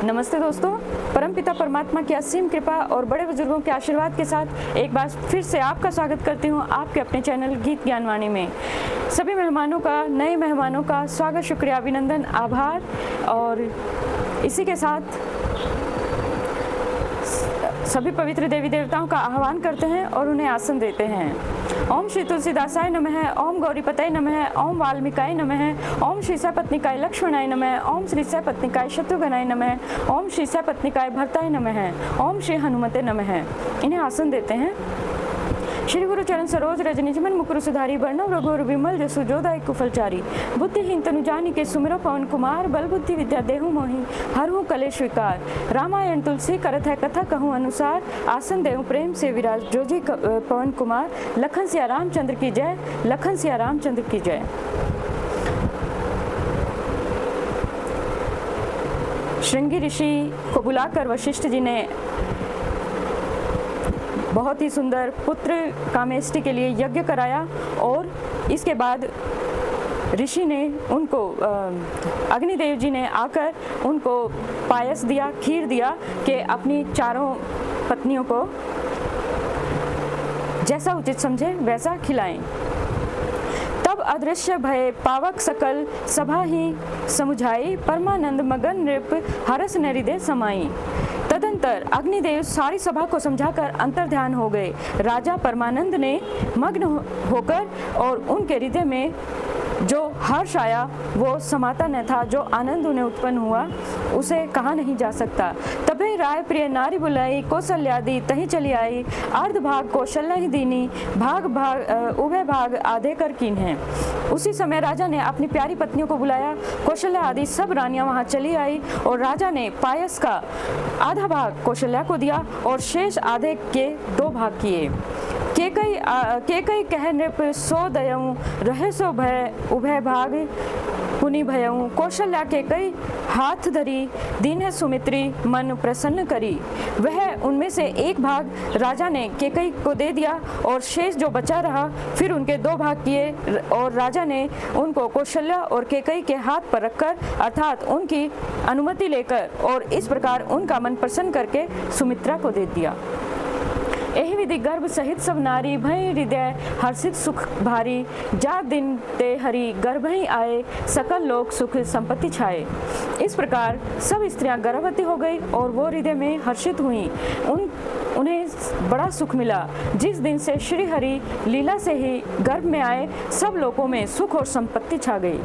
नमस्ते दोस्तों, परमपिता परमात्मा की असीम कृपा और बड़े बुजुर्गों के आशीर्वाद के साथ एक बार फिर से आपका स्वागत करती हूँ आपके अपने चैनल गीत ज्ञानवाणी में। सभी मेहमानों का, नए मेहमानों का स्वागत, शुक्रिया, अभिनंदन, आभार। और इसी के साथ सभी पवित्र देवी देवताओं का आह्वान करते हैं और उन्हें आसन देते हैं। ओम श्री तुलसीदासाय नमः, ओम गौरीपतये नमः, ओम वाल्मीकाय नमः, ओम श्री सपत्निकाय लक्ष्मणाय नमः, ओम श्री सपत्निकाय शत्रुघ्नाय नमः, ओम श्री सपत्निकाय भरताय नमः, ओम श्री हनुमते नमः। इन्हें आसन देते हैं। श्री गुरु चरण सरोज रज निज मन मुकुर सुधारी, वर्णव रघुवर विमल जसु जोदायक कुफलचारी। बुद्धिहीन तनु जानी के सुमिरो पवन कुमार, बल बुद्धि विद्या देहु मोहि हरहु कलेश विकार। रामायण तुलसी करत है कथा कहूँ अनुसार, आसन देहु प्रेम से विराज जोजी पवन कुमार। लखन सिया रामचंद्र की जय, लखन सिया रामचंद्र की जय। श्रृंगी ऋषि को बुलाकर वशिष्ठ जी ने बहुत ही सुंदर पुत्र कामेष्टि के लिए यज्ञ कराया और इसके बाद ऋषि ने उनको, अग्निदेव जी ने आकर उनको पायस दिया, खीर दिया कि अपनी चारों पत्नियों को जैसा उचित समझे वैसा खिलाएं। तब अदृश्य भय पावक सकल सभा ही समुझाई, परमानंद मगन नृप हरस न हृदय समाई। तदंतर अग्निदेव सारी सभा को समझाकर अंतर्ध्यान हो गए। राजा परमानंद ने मग्न होकर और उनके हृदय में जो हर्ष आया वो समाता न था, जो आनंद उन्हें उत्पन्न हुआ उसे कहा नहीं जा सकता। तभी राय प्रिय नारी बुलाई, कौशल्यादि तही चली आई। अर्ध भाग कौशल्या ही दीनी, भाग भाग उभय भाग आधे कर कीन है। उसी समय राजा ने अपनी प्यारी पत्नियों को बुलाया। कौशल्या आदि सब रानियां वहां चली आई और राजा ने पायस का आधा भाग कौशल्या को दिया और शेष आधे के 2 भाग किए। केकई कह नृप सो दयऊं, रहे सो भय उभय भाग पुनि भयऊं। कौशल्या के कई हाथ धरी, दीन सुमित्री मन प्रसन्न करी। वह उनमें से 1 भाग राजा ने केकई को दे दिया और शेष जो बचा रहा फिर उनके 2 भाग किए और राजा ने उनको कौशल्या और केकई के हाथ पर रखकर अर्थात उनकी अनुमति लेकर और इस प्रकार उनका मन प्रसन्न करके सुमित्रा को दे दिया। एहि विधि गर्भ सहित सब नारी, भय हृदय हर्षित सुख भारी। जा दिन ते हरि गर्भ ही आए, सकल लोक सुख संपत्ति छाए। इस प्रकार सब स्त्रियां गर्भवती हो गई और वो हृदय में हर्षित हुई। उन्हें बड़ा सुख मिला। जिस दिन से श्री हरि लीला से ही गर्भ में आए, सब लोकों में सुख और संपत्ति छा गई।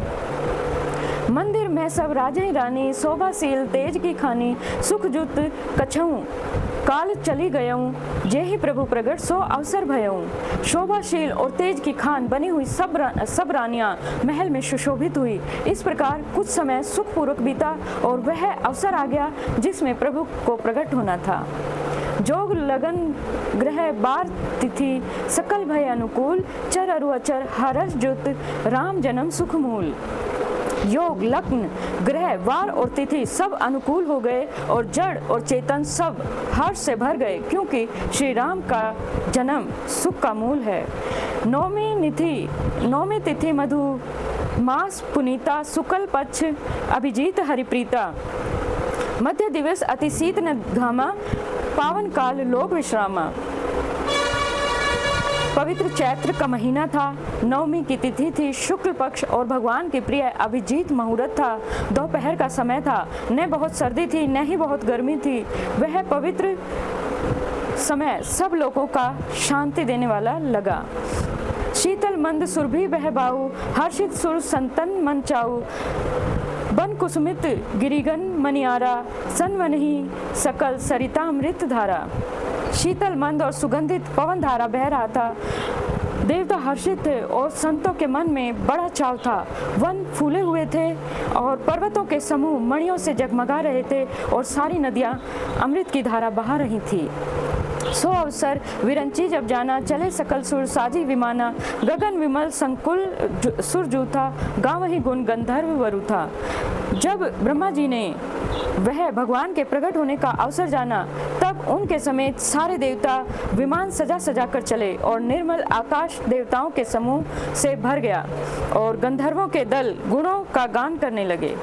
मंदिर में सब राजा रानी, शोभाशील तेज की खानी। सुख जुत कछऊं काल चली गयऊं, जे ही प्रभु प्रगट सो अवसर भयऊं। शोभाशील और तेज की खान बनी हुई सब रानियां महल में सुशोभित हुई। इस प्रकार कुछ समय सुखपूर्वक बीता और वह अवसर आ गया जिसमें प्रभु को प्रकट होना था। जोग लगन ग्रह बार तिथि, सकल भय अनुकूल। चर अरु अचर हरस जुत, राम जन्म सुख मूल। योग लग्न ग्रह वार और तिथि सब अनुकूल हो गए और जड़ और चेतन सब हर्ष से भर गए, क्योंकि श्री राम का जन्म सुख का मूल है। नौमी तिथि मधु मास पुनीता, शुक्ल पक्ष अभिजीत हरिप्रीता। मध्य दिवस अति शीत न घामा, पावन काल लोक विश्रामा। पवित्र चैत्र का महीना था। नवमी की तिथि थी, शुक्ल पक्ष और भगवान के प्रिय अभिजीत मुहूर्त था। दोपहर का समय था। न बहुत सर्दी थी न ही बहुत गर्मी थी। वह पवित्र समय सब लोगों का शांति देने वाला लगा। शीतल मंद सुरभि बह बाऊ, हर्षित सुर संतन मन चाऊ। बन कुसुमित गिरिगन मनियारा, सनवनहि सकल सरिता अमृत धारा। शीतल मंद और सुगंधित पवन धारा बह रहा था। देवता हर्षित थे और संतों के मन में बड़ा चाव था। वन फूले हुए थे और पर्वतों के समूह मणियों से जगमगा रहे थे और सारी नदियां अमृत की धारा बहा रही थी। सो अवसर विरंची जब जाना, चले सकल सुर साजी विमाना। गगन विमल संकुल सुर जूथा, गाँव ही गुण गंधर्व वरु था। जब ब्रह्मा जी ने वह भगवान के प्रकट होने का अवसर जाना, तब उनके समेत सारे देवता विमान सजा सजा कर चले और निर्मल आकाश देवताओं के समूह से भर गया और गंधर्वों के दल गुणों का गान करने लगे।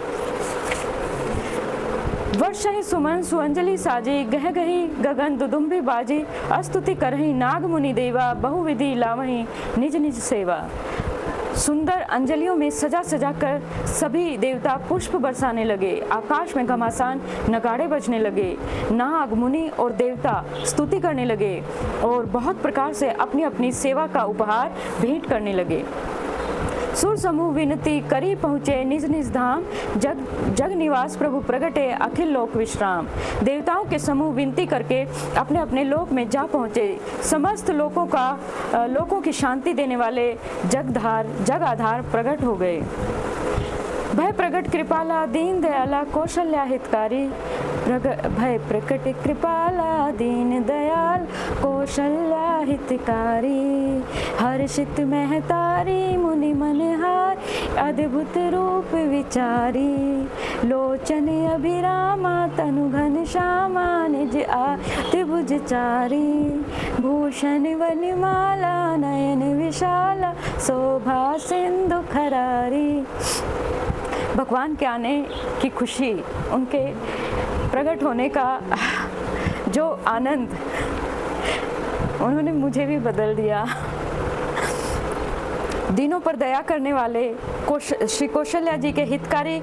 वर्षहि सुमन सुअंजलि साजी, गह गही गगन दुदुम्बी बाजी, अस्तुति करहि नाग मुनि देवा, बहुविधि लावहि निज निज सेवा। सुंदर अंजलियों में सजा सजा कर सभी देवता पुष्प बरसाने लगे। आकाश में घमासान नगाड़े बजने लगे। नाग मुनि और देवता स्तुति करने लगे और बहुत प्रकार से अपनी अपनी सेवा का उपहार भेंट करने लगे। सुर समूह विनती करी पहुँचे निज निज धाम, जग निवास प्रभु प्रगटे अखिल लोक विश्राम। देवताओं के समूह विनती करके अपने अपने लोक में जा पहुँचे। समस्त लोकों की शांति देने वाले जग आधार प्रकट हो गए। भय प्रकट कृपाला दीन दयाला कौशल्या हितकारी, भय प्रकट कृपाला दीन दयाल कौशल्या हितकारी। हर्षित महतारी मुनि मनहार, अद्भुत रूप विचारी। लोचन अभिरामा तनु घन श्यामा, निज आति भुजचारी। भूषण वनमाला नयन विशाला, शोभा सिंधु खरारी। भगवान के आने की खुशी, उनके प्रकट होने का जो आनंद, उन्होंने मुझे भी बदल दिया। दीनों पर दया करने वाले श्री कौशल्या जी के हितकारी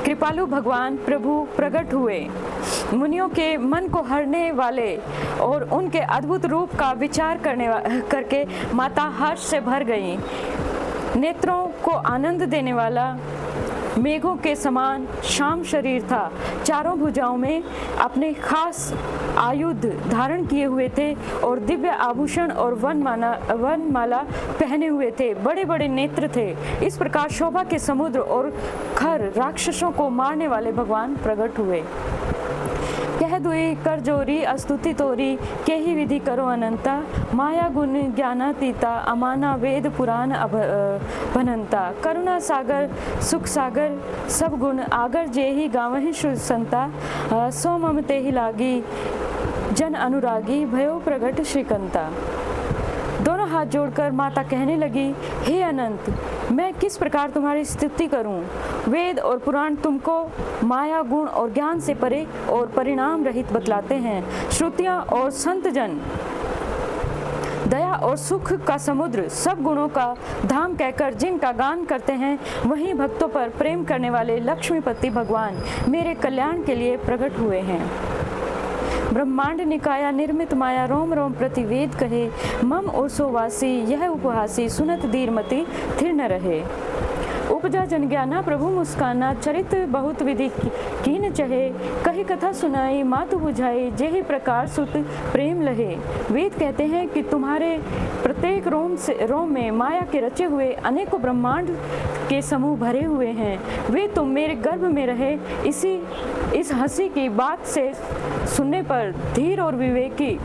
कृपालु भगवान प्रभु प्रकट हुए। मुनियों के मन को हरने वाले और उनके अद्भुत रूप का विचार करके माता हर्ष से भर गई। नेत्रों को आनंद देने वाला मेघों के समान श्याम शरीर था। चारों भुजाओं में अपने खास आयुध धारण किए हुए थे और दिव्य आभूषण और वनमाला पहने हुए थे। बड़े बड़े नेत्र थे। इस प्रकार शोभा के समुद्र और खर राक्षसों को मारने वाले भगवान प्रकट हुए। कह दुई कर जोरी अस्तुति तोरी, के ही विधि करो अनंता। माया गुण ज्ञानातीता, अमाना वेद पुराण भनंता। करुणा सागर सुख सागर, सब गुण आगर जेहि गावहि श्रुत संता। सो मम तेहि लागी जन अनुरागी, भयो प्रगट श्रीकंता। दोनों हाथ जोड़कर माता कहने लगी, हे अनंत, मैं किस प्रकार तुम्हारी स्तुति करूं? वेद और पुराण तुमको माया गुण और ज्ञान से परे और परिणाम रहित बतलाते हैं। श्रुतियां और संत जन दया और सुख का समुद्र, सब गुणों का धाम कहकर जिनका गान करते हैं, वही भक्तों पर प्रेम करने वाले लक्ष्मीपति भगवान मेरे कल्याण के लिए प्रकट हुए हैं। ब्रह्मांड निकाया निर्मित माया, रोम रोम प्रतिवेद कहे। मम ओसोवासी यह उपहासी, सुनत धीरमति थिर न रहे। उपजा जन ज्ञाना प्रभु मुस्काना, चरित बहुत विधि कीन चहे। कही कथा सुनाई मातु बुझाई, जेहि प्रकार सुत प्रेम लहे। वेद कहते हैं कि तुम्हारे प्रत्येक रोम में माया के रचे हुए अनेकों ब्रह्मांड के समूह भरे हुए हैं। वे तुम मेरे गर्भ में रहे। इस हंसी की बात से सुनने पर धीर और विवेकी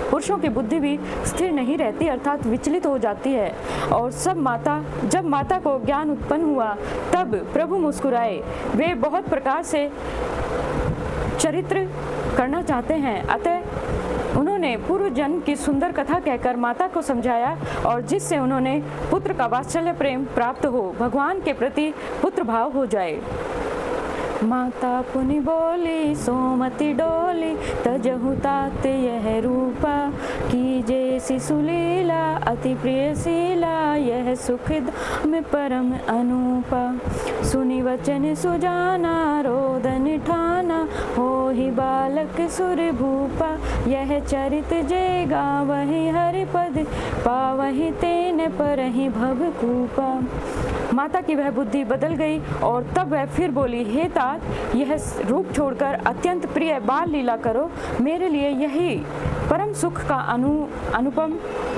पुरुषों की बुद्धि भी स्थिर नहीं रहती, अर्थात विचलित हो जाती है। और जब माता को ज्ञान उत्पन्न हुआ, तब प्रभु मुस्कुराए। वे बहुत प्रकार से चरित्र करना चाहते हैं, अतः उन्होंने पूर्व जन्म की सुंदर कथा कहकर माता को समझाया, और जिससे उन्होंने पुत्र का वात्सल्य प्रेम प्राप्त हो, भगवान के प्रति पुत्र भाव हो जाए। माता पुनि बोली सोमति डोली, तजहु तात यह रूपा। कीजे शिशुलीला अति प्रियशीला, यह सुखद में परम अनूपा। सुनि वचन सुजाना रोदन ठाना, हो ही बालक सुर भूपा। यह चरित जे गावहि हरिपद, पावहि तेन परहि भव कूपा। माता की वह बुद्धि बदल गई और तब वह फिर बोली, हे तात, यह रूप छोड़कर अत्यंत प्रिय बाल लीला करो। मेरे लिए यही परम सुख का अनुपम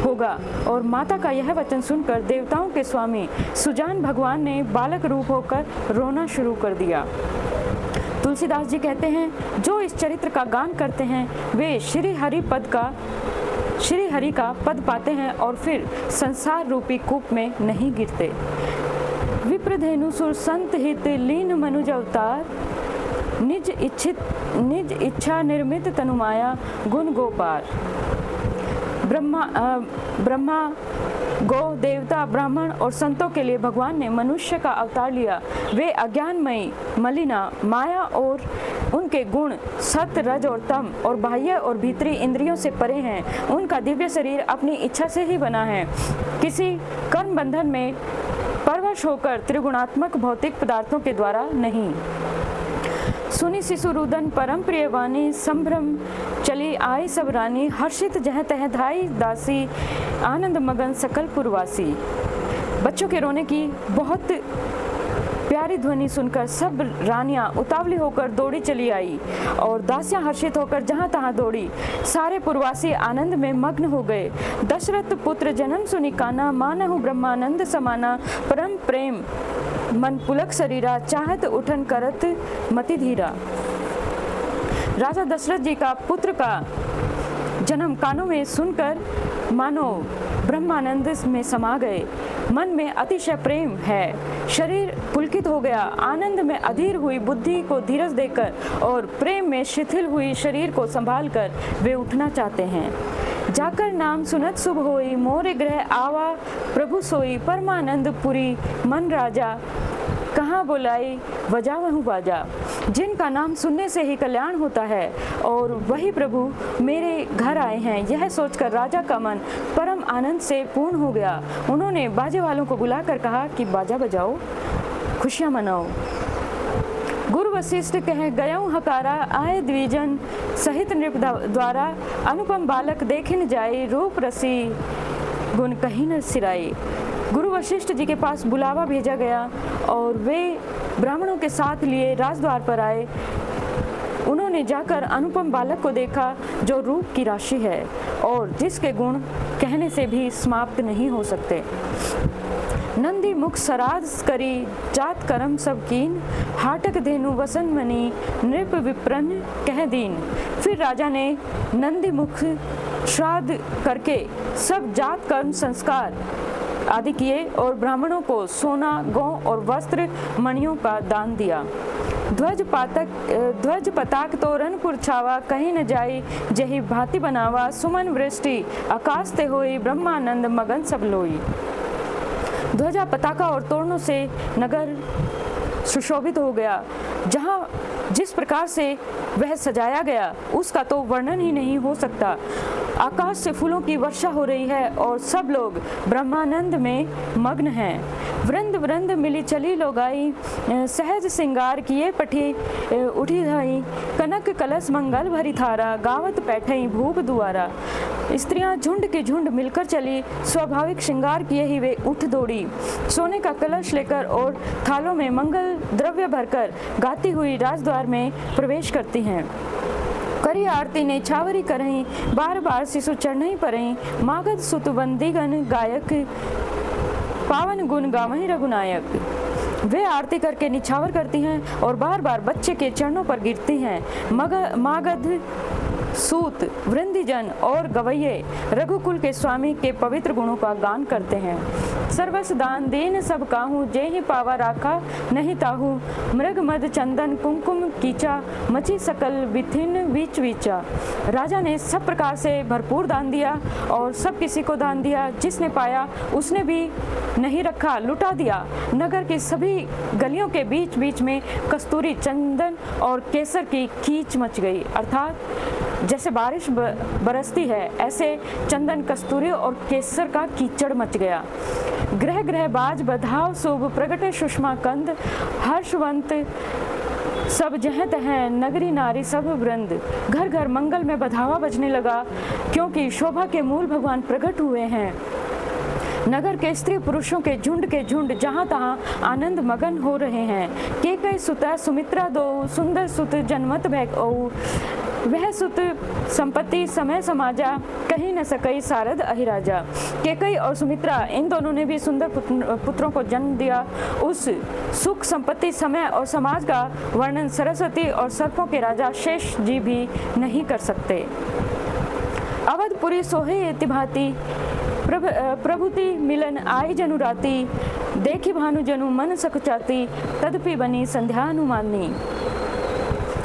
होगा। और माता का यह वचन सुनकर देवताओं के स्वामी सुजान भगवान ने बालक रूप होकर रोना शुरू कर दिया। तुलसीदास जी कहते हैं, जो इस चरित्र का गान करते हैं, वे श्री हरि का पद पाते हैं और फिर संसार रूपी कूप में नहीं गिरते। विप्रधेनु सुर संत हित लीन मनुज अवतार, निज इच्छा निर्मित तनुमाया गुण गोपार। ब्रह्मा, गौ, देवता, ब्राह्मण और संतों के लिए भगवान ने मनुष्य का अवतार लिया। वे अज्ञानमयी, मलिना, माया और उनके गुण सत्य, रज और तम और बाह्य और भीतरी इंद्रियों से परे हैं। उनका दिव्य शरीर अपनी इच्छा से ही बना है, किसी कर्म बंधन में परवश होकर त्रिगुणात्मक भौतिक पदार्थों के द्वारा नहीं। सुनी शिशुरुदन परम प्रिय वाणी, संभ्रम चली आई सब रानी, हर्षित जह तह धाई दासी, आनंद मगन सकल पुरवासी। बच्चों के रोने की बहुत प्यारी ध्वनि सुनकर सब रानियां उतावली होकर दौड़ी चली आई और दासियां हर्षित होकर जहां तहां दौड़ी। सारे पुरवासी आनंद में मग्न हो गए। दशरथ पुत्र जन्म सुनी काना, मानहु ब्रह्मानंद समाना, परम प्रेम मन पुलक शरीरा, चाहत उठन करत मति धीरा। राजा दशरथ जी का पुत्र का जन्म कानों में सुनकर मानो ब्रह्मानंद में समा गए। मन में अतिशय प्रेम है, शरीर पुलकित हो गया। आनंद में अधीर हुई बुद्धि को धीरज देकर और प्रेम में शिथिल हुई शरीर को संभाल कर वे उठना चाहते हैं। जाकर नाम सुनत शुभ होई, मोरे ग्रह आवा प्रभु सोई, परमानंद पुरी मन राजा, कहाँ बुलाई बजावहु बाजा। जिनका नाम सुनने से ही कल्याण होता है और वही प्रभु मेरे घर आए हैं, यह सोचकर राजा का मन परम आनंद से पूर्ण हो गया। उन्होंने बाजे वालों को बुलाकर कहा कि बाजा बजाओ, खुशियाँ मनाओ। गुरु वशिष्ठ कह गयऊँ हकारा, आए द्विजन सहित नृप द्वारा, अनुपम बालक देखिन जाई, रूप रसी गुण कहीं न सिराई। गुरु वशिष्ठ जी के पास बुलावा भेजा गया और वे ब्राह्मणों के साथ लिए राजद्वार पर आए। उन्होंने जाकर अनुपम बालक को देखा जो रूप की राशि है और जिसके गुण कहने से भी समाप्त नहीं हो सकते। नंदी मुख सराज करी, जात करम सब कीन, हाटक धेनु वसन मनी, नृप विप्रन कह दीन। फिर राजा ने नंदी मुख श्राद्ध करके सब जात कर्म संस्कार आदि किए और ब्राह्मणों को सोना, गौ और वस्त्र मणियों का दान दिया। ध्वज पताक तोरण पुरछावा, कहीं न जाई जही भांति बनावा, सुमन वृष्टि आकाश ते होई, ब्रह्मानंद मगन सब लोई। ध्वजा, पताका और तोरणों से नगर सुशोभित हो गया। जहाँ जिस प्रकार से वह सजाया गया उसका तो वर्णन ही नहीं हो सकता। आकाश से फूलों की वर्षा हो रही है और सब लोग ब्रह्मानंद में मग्न हैं। वृंद वृंद मिली चली लोगाई, सहज सिंगार किए पठी उठी धाई, कनक कलश मंगल भरी थारा, गावत बैठई भूप दुआरा। स्त्रियां झुंड के झुंड मिलकर चली, स्वाभाविक श्रृंगार किए ही वे उठ दौड़ी। सोने का कलश लेकर और थालों में मंगल द्रव्य भरकर गाती हुई राजद्वार में प्रवेश करती हैं। करी आरती ने छावरी करही, बार बार शिशु चढ़ई परही, मागध सुत बंदीगण गायक, पावन गुण गावही रघुनायक। वे आरती करके निछावर करती हैं और बार बार बच्चे के चरणों पर गिरती हैं। मागध सूत, वृंदीजन और गवैये रघुकुल के स्वामी के पवित्र गुणों का गान करते हैं। सर्वस दान दीन सब काहू, जेहि पावा राखा नहीं ताहू, मृग मद चंदन कुमकुम कीचा, मची सकल विथिन बीच वीचा। राजा ने सब प्रकार से भरपूर दान दिया और सब किसी को दान दिया। जिसने पाया उसने भी नहीं रखा, लुटा दिया। नगर की सभी गलियों के बीच बीच में कस्तूरी, चंदन और केसर की कीच मच गई। अर्थात जैसे बारिश बरसती है ऐसे चंदन, कस्तूरी और केसर का कीचड़ मच गया। ग्रह ग्रह बाज बधाव शुभ, प्रगटे सुषमा कंद, हर्षवंत सब जह तह, नगरी नारी सब वृंद। घर घर मंगल में बधावा बजने लगा क्योंकि शोभा के मूल भगवान प्रकट हुए हैं। नगर के स्त्री पुरुषों के झुंड जहाँ तहाँ आनंद मगन हो रहे हैं। केकई सुता सुमित्रा दो, सुंदर सुत जनमत भैक ओ, वह सुत संपत्ति समय समाजा, कहीं न सकई सारद अहिराजा। केकई और सुमित्रा इन दोनों ने भी सुंदर पुत्रों को जन्म दिया। उस सुख, संपत्ति, समय और समाज का वर्णन सरस्वती और सर्पों के राजा शेष जी भी नहीं कर सकते। अवधपुरी सोहे तिभाती, प्रभुति मिलन आई जनु राती, देखी भानु जनु मन सकुचाती, तदपि बनी संध्या अनुमानी।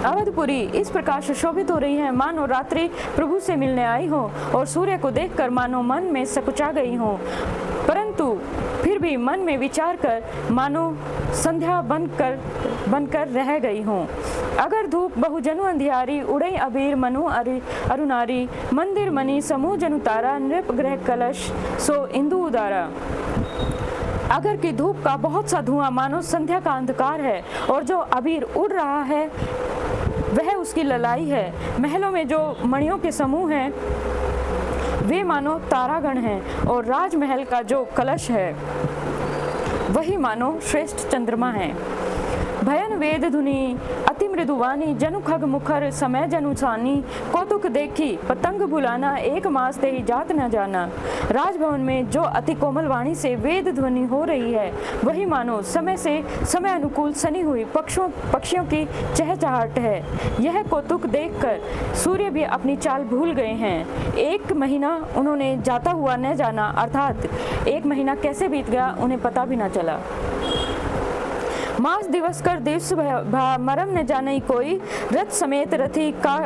अवधपुरी इस प्रकार सुशोभित हो रही है मानो रात्रि प्रभु से मिलने आई हो और सूर्य को देखकर मानो मन में सकुचा गई हो, परंतु फिर भी मन में विचार कर मानो संध्या बनकर रह गई हो। अगर धूप बहुजनु अंधियारी उड़ई अबीर मनु अरुनारी मंदिर मणि समूह जनु तारा नृप ग्रह कलश सो इंदु उदारा। अगर की धूप का बहुत सा धुआं मानो संध्या का अंधकार है और जो अबीर उड़ रहा है वह उसकी ललाई है। महलों में जो मणियों के समूह हैं वे मानो तारागण हैं और राजमहल का जो कलश है वही मानो श्रेष्ठ चंद्रमा है। भयन वेद धुनि अति मृदुवानी जनु खग मुखर समय जनु छानी कौतुक देखी पतंग बुलाना एक मास ते ही जात न जाना। राजभवन में जो अति कोमल वाणी से वेद ध्वनि हो रही है वही मानो समय से समय अनुकूल सनी हुई पक्षियों की चहचहाट है। यह कौतुक देखकर सूर्य भी अपनी चाल भूल गए हैं। एक महीना उन्होंने जाता हुआ न जाना, अर्थात एक महीना कैसे बीत गया उन्हें पता भी न चला। मास दिवस कर दिवस मरम न जाने कोई रथ समेत रथी का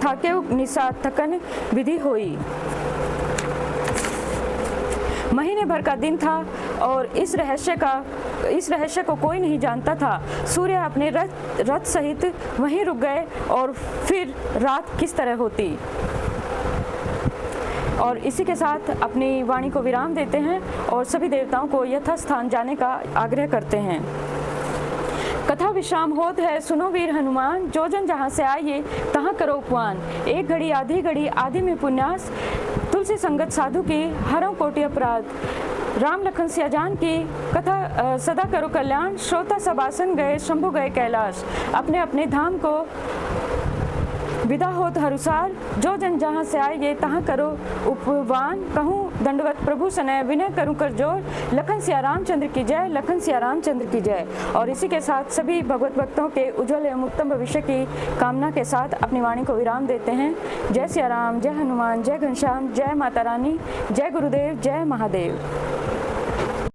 थाके निशा थकन विधि होई। महीने भर का दिन था और इस रहस्य को कोई नहीं जानता था। सूर्य अपने रथ सहित वहीं रुक गए और फिर रात किस तरह होती। और इसी के साथ अपनी वाणी को विराम देते हैं और सभी देवताओं को यथास्थान जाने का आग्रह करते हैं। कथा विश्राम होत है सुनो वीर हनुमान, जो जन जहाँ से आइए तहाँ करो उपवान। एक घड़ी आधी में पुण्यास, तुलसी संगत साधु की हरौ कोटि अपराध। राम लखन सिया जान की कथा सदा करो कल्याण, श्रोता सब आसन गए शंभु गए कैलाश। अपने अपने धाम को विदा होत हरुसार, जो जन जहाँ से आइए तहाँ करो उपवान। कहूँ दंडवत प्रभु सनय विनय करूँ कर जोर, लखन सिया रामचंद्र की जय, लखन सिया रामचंद्र की जय। और इसी के साथ सभी भगवत भक्तों के उज्जवल एवं उत्तम भविष्य की कामना के साथ अपनी वाणी को विराम देते हैं। जय सिया राम, जय हनुमान, जय घनश्याम, जय माता रानी, जय गुरुदेव, जय महादेव।